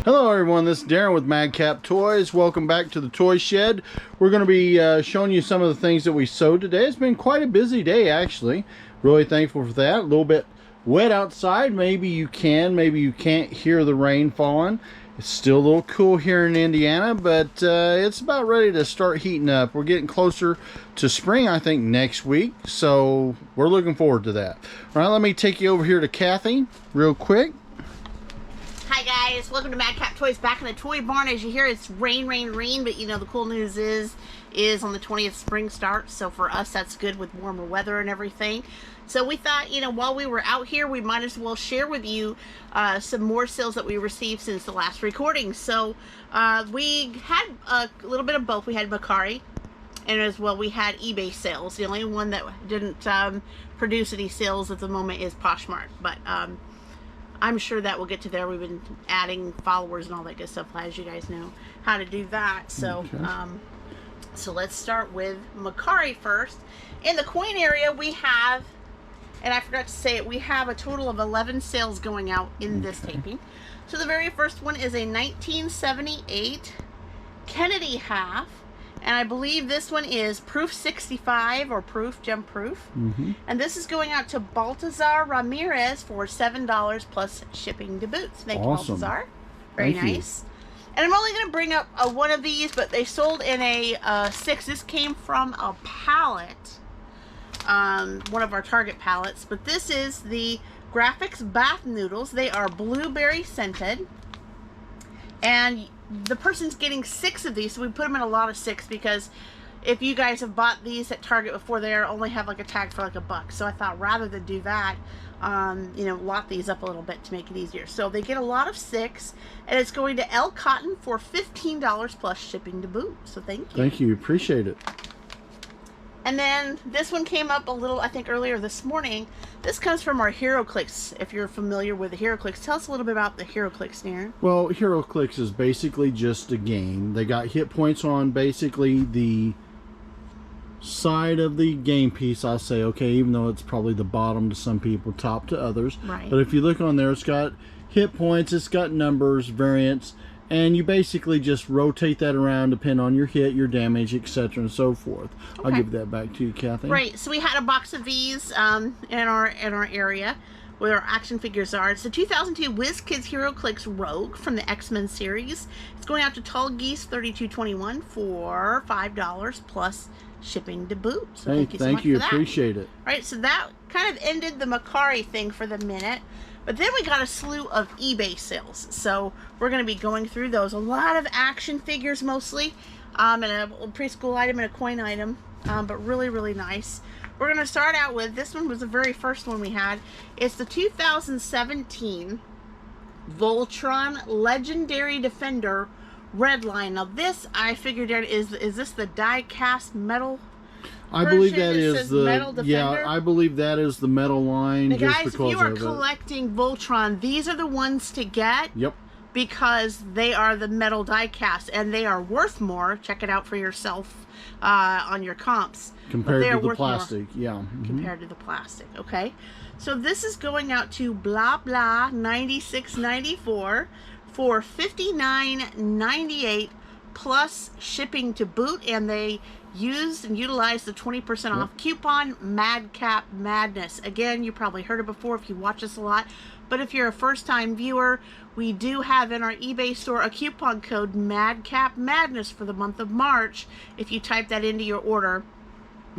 Hello everyone, this is Darren with Madcap Toys. Welcome back to the toy shed. We're going to be showing you some of the things that we sewed today. It's been quite a busy day actually. Really thankful for that. A little bit wet outside. Maybe you can't hear the rain falling. It's still a little cool here in Indiana, but it's about ready to start heating up. We're getting closer to spring, I think, next week, so we're looking forward to that. All right, let me take you over here to Kathy real quick. Hi guys, welcome to Madcap Toys, back in the toy barn. As you hear, it's rain, but you know the cool news is on the 20th spring starts, so for us that's good with warmer weather and everything. So we thought, you know, while we were out here, we might as well share with you some more sales that we received since the last recording. So we had a little bit of both. We had Mercari, and as well we had eBay sales. The only one that didn't produce any sales at the moment is Poshmark, but I'm sure that we'll get to there. We've been adding followers and all that good stuff, as you guys know how to do that. So okay. So let's start with Mercari first. In the coin area, we have, and I forgot to say it, we have a total of 11 sales going out in this taping. So the very first one is a 1978 Kennedy half. And I believe this one is proof 65 or proof, gem proof. And this is going out to Baltazar Ramirez for $7 plus shipping to boots. Thank you, Baltazar. Very nice. And I'm only going to bring up one of these, but they sold in a 6. This came from a pallet, one of our Target pallets. But this is the Graphics Bath Noodles. They are blueberry scented. And the person's getting 6 of these, so we put them in a lot of 6 because if you guys have bought these at Target before, they only have like a tag for like $1. So I thought rather than do that, you know, lot these up a little bit to make it easier. So they get a lot of 6, and it's going to L Cotton for $15 plus shipping to boot. So thank you. Thank you, appreciate it. And then this one came up a little, I think, earlier this morning. This comes from our HeroClix. If you're familiar with the HeroClix, tell us a little bit about the HeroClix, Darren. Well, HeroClix is basically just a game. They got hit points on basically the side of the game piece, I'll say, okay, even though it's probably the bottom to some people, top to others. Right. But if you look on there, it's got hit points, it's got numbers, variants, and you basically just rotate that around depending on your hit, your damage, etc. and so forth. Okay. I'll give that back to you, Kathy. Right, so we had a box of these in our area where our action figures are. It's the 2002 WizKids HeroClix Rogue from the X-Men series. It's going out to Tall Geese 3221 for $5 plus shipping to boot. So hey, thank you so much for that. Appreciate it. All right, so that kind of ended the Mercari thing for the minute. But then we got a slew of eBay sales. So we're going to be going through those. A lot of action figures mostly. And a preschool item and a coin item. But really, really nice. We're going to start out with, this one was the very first one we had. It's the 2017 Voltron Legendary Defender Redline. Now this, I figured out, is this the die-cast metal? I believe that is the, yeah, I believe that is the metal line. Now guys, if you are collecting Voltron, these are the ones to get. Yep. Because they are the metal die cast, and they are worth more. Check it out for yourself on your comps. Compared to the plastic, yeah. Compared to the plastic, okay. So this is going out to blah blah 96.94 for $59.98 plus shipping to boot, and they used and utilized the 20% off coupon Madcap Madness. Again, you probably heard it before if you watch us a lot, but if you're a first-time viewer, we do have in our eBay store a coupon code Madcap Madness for the month of March. If you type that into your order,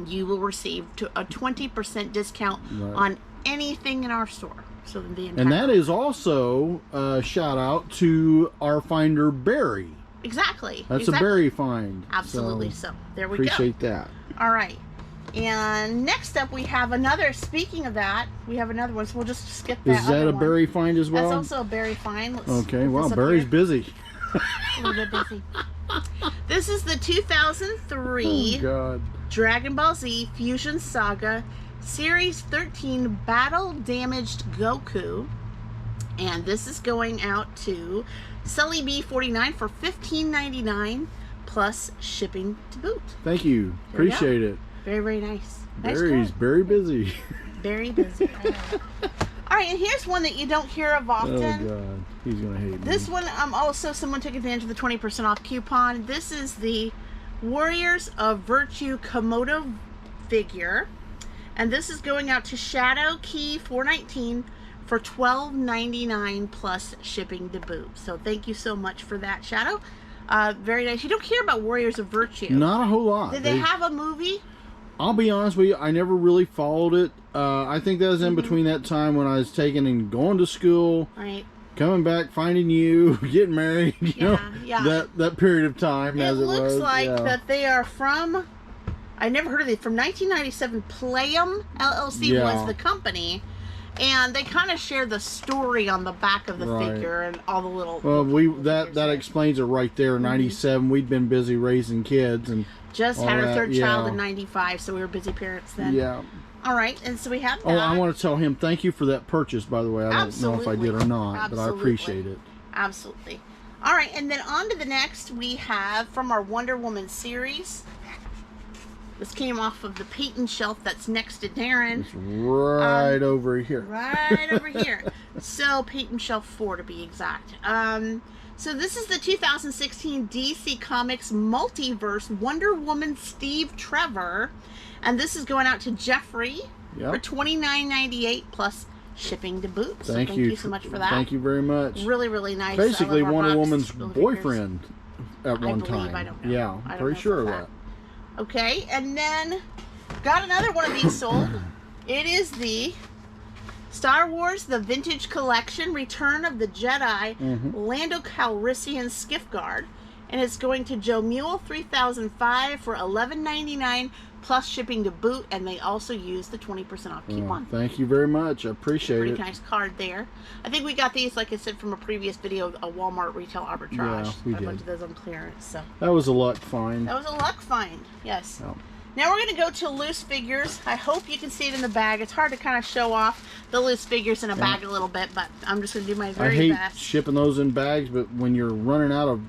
you will receive a 20% discount on anything in our store. So and that is also a shout out to our finder Barry. Exactly. That's a berry find. Absolutely. So there we go. Appreciate that. All right. And next up we have another, speaking of that, we have another one, so we'll just skip that. Is that a berry find as well? That's also a berry find. Okay, well, Barry's busy. A little bit busy. This is the 2003 Dragon Ball Z Fusion Saga Series 13 Battle Damaged Goku. And this is going out to Sully B49 for $15.99 plus shipping to boot. Thank you. Appreciate it. Very, very nice. Barry's very busy. Very busy. All All right, and here's one that you don't hear of often. Oh God, he's gonna hate me. This one, also someone took advantage of the 20% off coupon. This is the Warriors of Virtue Komodo figure, and this is going out to Shadow Key 419 for $12.99 plus shipping to boot. So thank you so much for that, Shadow. Very nice. You don't hear about Warriors of Virtue. Not a whole lot. Did they have a movie? I'll be honest with you, I never really followed it. I think that was in between that time when I was taking and going to school, right, coming back, finding you, getting married, you know, that period of time. It looks like that they are from, I never heard of it, from 1997. Playum LLC was the company, and they kind of share the story on the back of the figure and all the little. Well, that explains it right there. 97, we'd been busy raising kids and just had our third child in 95, so we were busy parents then. Yeah. All right, and so we have that. Oh, I want to tell him thank you for that purchase, by the way. I don't know if I did or not, but I appreciate it. Absolutely. All right, and then on to the next we have from our Wonder Woman series. This came off of the patent shelf that's next to Daren. It's right over here. Right over here. So, patent shelf 4 to be exact. So this is the 2016 DC Comics Multiverse Wonder Woman Steve Trevor. And this is going out to Jeffrey for $29.98 plus shipping to boot. So thank you so much for that. Thank you very much. Really, really nice. Basically Wonder Woman's boyfriend at one time. I don't know. Yeah, I'm pretty sure of that. Okay, and then got another one of these sold. It is the Star Wars The Vintage Collection Return of the Jedi Lando Calrissian Skiff Guard. And it's going to Joe Mule 3005 for $11.99 plus shipping to boot, and they also use the 20% off coupon. Thank you very much. I appreciate it. Pretty nice card there. I think we got these, like I said, from a previous video, a Walmart retail arbitrage. Yeah, we did. A bunch of those on clearance. So that was a luck find. That was a luck find, yes. Oh. Now we're going to go to loose figures. I hope you can see it in the bag. It's hard to kind of show off the loose figures in a bag a little bit, but I'm just going to do my very best. I hate shipping those in bags, but when you're running out of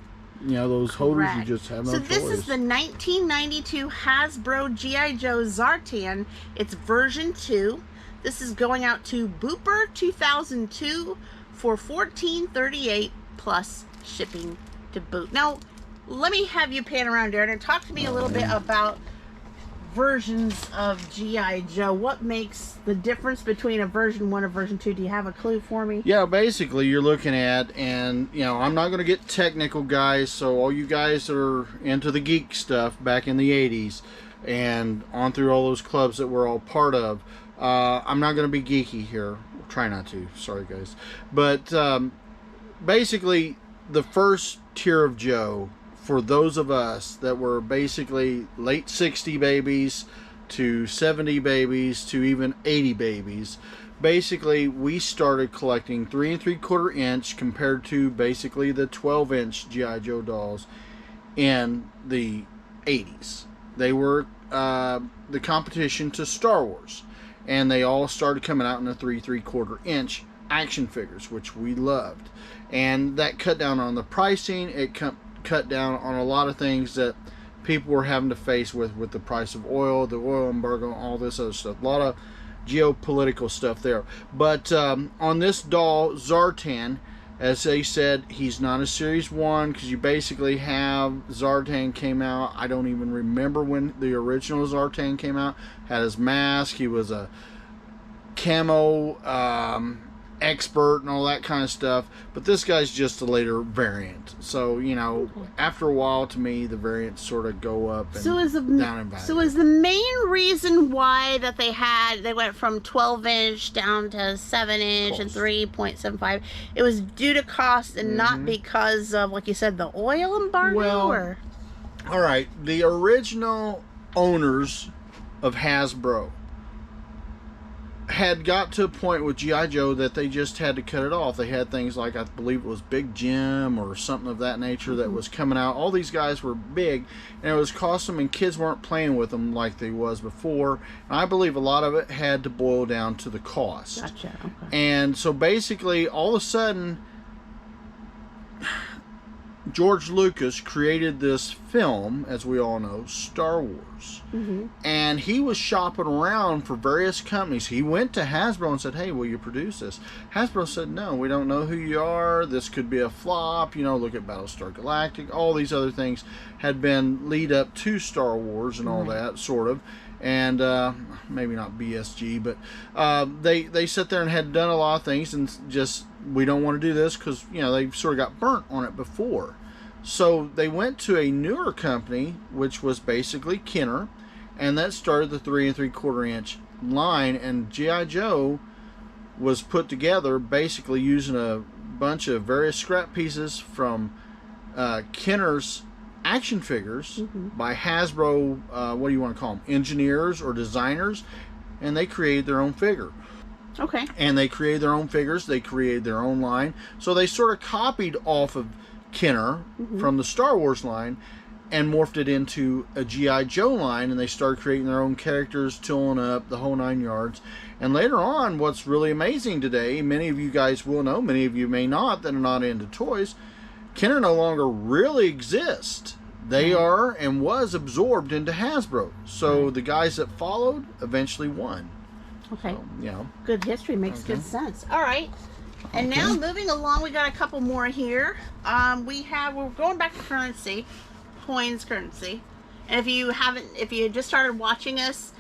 those holders, you just have no choice. So this is the 1992 Hasbro G.I. Joe Zartan. It's version 2. This is going out to Booper 2002 for $14.38 plus shipping to boot. Now, let me have you pan around, Darren, and talk to me a little bit about versions of G.I. Joe. What makes the difference between a version 1 and version 2? Do you have a clue for me? Yeah, basically you're looking at, and I'm not going to get technical, guys, so all you guys that are into the geek stuff back in the 80s and on through all those clubs that we're all part of, I'm not going to be geeky here. Try not to. Sorry, guys. But basically the first tier of Joe, for those of us that were basically late 60 babies to 70 babies to even 80 babies, basically we started collecting 3 3/4 inch compared to basically the 12-inch G.I. Joe dolls in the 80s. They were the competition to Star Wars, and they all started coming out in the 3 3/4 inch action figures, which we loved, and that cut down on the pricing. It cut down on a lot of things that people were having to face with the price of oil, the oil embargo, all this other stuff. A lot of geopolitical stuff there. But on this doll, Zartan, as they said, he's not a Series 1, because you basically have Zartan came out. I don't even remember when the original Zartan came out. Had his mask. He was a camo expert and all that kind of stuff, but this guy's just a later variant. So after a while, to me, the variants sort of go up and down in value. So is the main reason why that they went from 12-inch down to 7-inch and 3.75, it was due to cost and not because of, like you said, the oil embargo? Well, all right, the original owners of Hasbro had got to a point with G.I. Joe that they just had to cut it off. They had things like, I believe it was Big Jim or something of that nature that was coming out. All these guys were big, and it was costing them, and kids weren't playing with them like they was before. And I believe a lot of it had to boil down to the cost. Gotcha. Okay. And so basically, all of a sudden, George Lucas created this film, as we all know, Star Wars. And he was shopping around for various companies. He went to Hasbro and said, hey, will you produce this? Hasbro said, no, we don't know who you are. This could be a flop. You know, look at Battlestar Galactica. All these other things had been lead up to Star Wars and all that, sort of. And maybe not BSG, but they sat there and had done a lot of things and just, we don't want to do this because, you know, they sort of got burnt on it before. So they went to a newer company, which was basically Kenner, and that started the 3 3/4 inch line. And G.I. Joe was put together basically using a bunch of various scrap pieces from Kenner's action figures by Hasbro, what do you want to call them, engineers or designers, and they created their own figure. Okay. And they created their own figures, they created their own line. So they sort of copied off of Kenner from the Star Wars line and morphed it into a G.I. Joe line, and they started creating their own characters, tooling up, the whole 9 yards. And later on, what's really amazing today, many of you guys will know, many of you may not, that are not into toys, Kenner no longer really exist. They are and was absorbed into Hasbro. So the guys that followed eventually won. Okay. So, you know. Good history makes good sense. All right. And now moving along, we got a couple more here. We're going back to currency, coins currency. And if you just started watching us,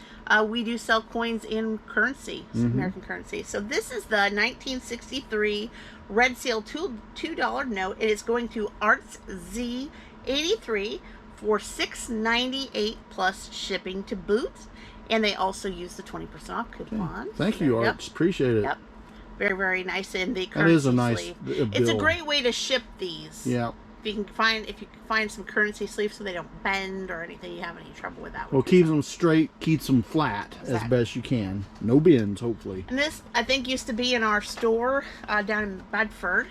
we do sell coins in currency, American currency. So this is the 1963 Red Seal $2 note. It is going to Arts Z83 for $6.98 plus shipping to boot. And they also use the 20% off coupon. Thank you, Arts. Appreciate it. Yep. Very, very nice. In the currency that is a nice sleeve. bill. It's a great way to ship these. Yeah. If you can find some currency sleeves so they don't bend or anything, you have any trouble with that. Well, keeps them straight, keeps them flat as best you can. No bends, hopefully. And this, I think, used to be in our store down in Bedford.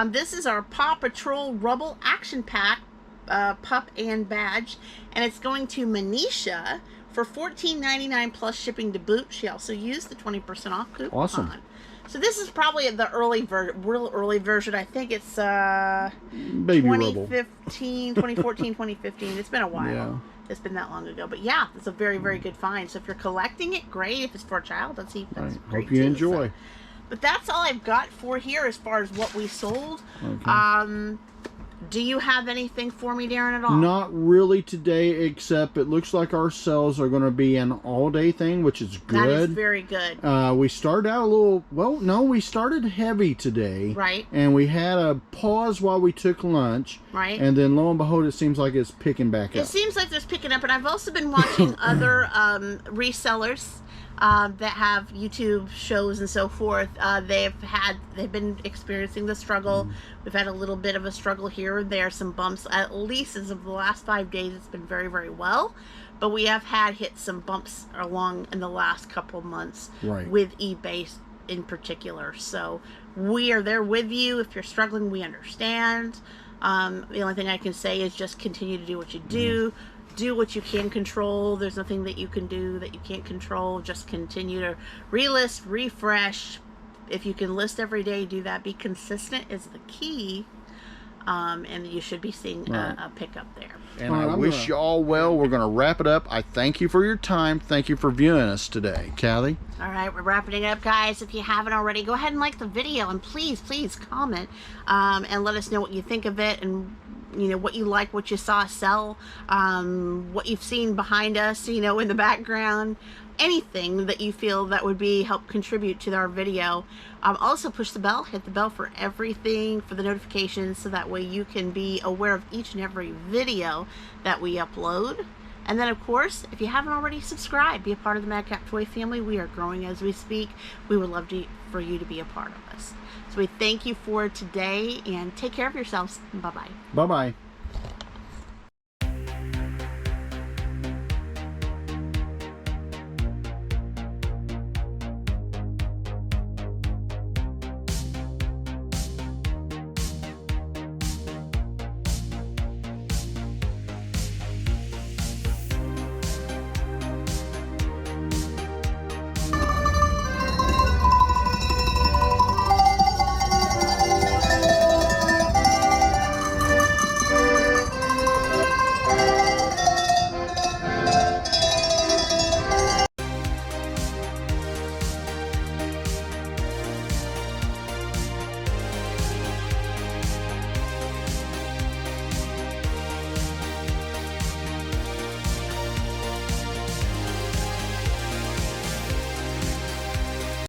This is our Paw Patrol Rubble Action Pack pup and badge, and it's going to Manisha for $14.99 plus shipping to boot. She also used the 20% off coupon. Awesome. So this is probably the real early version. I think it's Baby 2015, 2014, 2015. It's been a while. Yeah. It's been that long ago. But yeah, it's a very, very good find. So if you're collecting it, great. If it's for a child, that's great. Hope you too. enjoy. So, but that's all I've got for here as far as what we sold. Okay. Do you have anything for me, Darren, at all? Not really today, except it looks like our sales are going to be an all-day thing, which is good. That is very good. We started out a little, well, no, we started heavy today. Right. And we had a pause while we took lunch. Right. And then lo and behold, it seems like it's picking back up. It seems like there's picking up, and I've also been watching other resellers that have YouTube shows and so forth. They've been experiencing the struggle. We've had a little bit of a struggle here and there, some bumps. At least as of the last 5 days, it's been very, very well. But we have hit some bumps along in the last couple of months with eBay in particular. So we are there with you. If you're struggling, we understand. The only thing I can say is just continue to do what you do. Do what you can control. There's nothing that you can do that you can't control. Just continue to relist, refresh. If you can list every day, do that. Be consistent is the key. And you should be seeing a pickup there. And I wish you all well. We're going to wrap it up. I thank you for your time. Thank you for viewing us today. Kathy? All right, we're wrapping it up, guys. If you haven't already, go ahead and like the video. And please, please comment and let us know what you think of it, and you know, what you like, what you saw us sell, what you've seen behind us, you know, in the background, anything that you feel that would help contribute to our video. Also push the bell, hit the bell for everything, for the notifications, so that way you can be aware of each and every video that we upload. And then, of course, if you haven't already subscribed, be a part of the Madcap Toy family. We are growing as we speak. We would love for you to be a part of us. So we thank you for today, and take care of yourselves. Bye-bye. Bye-bye.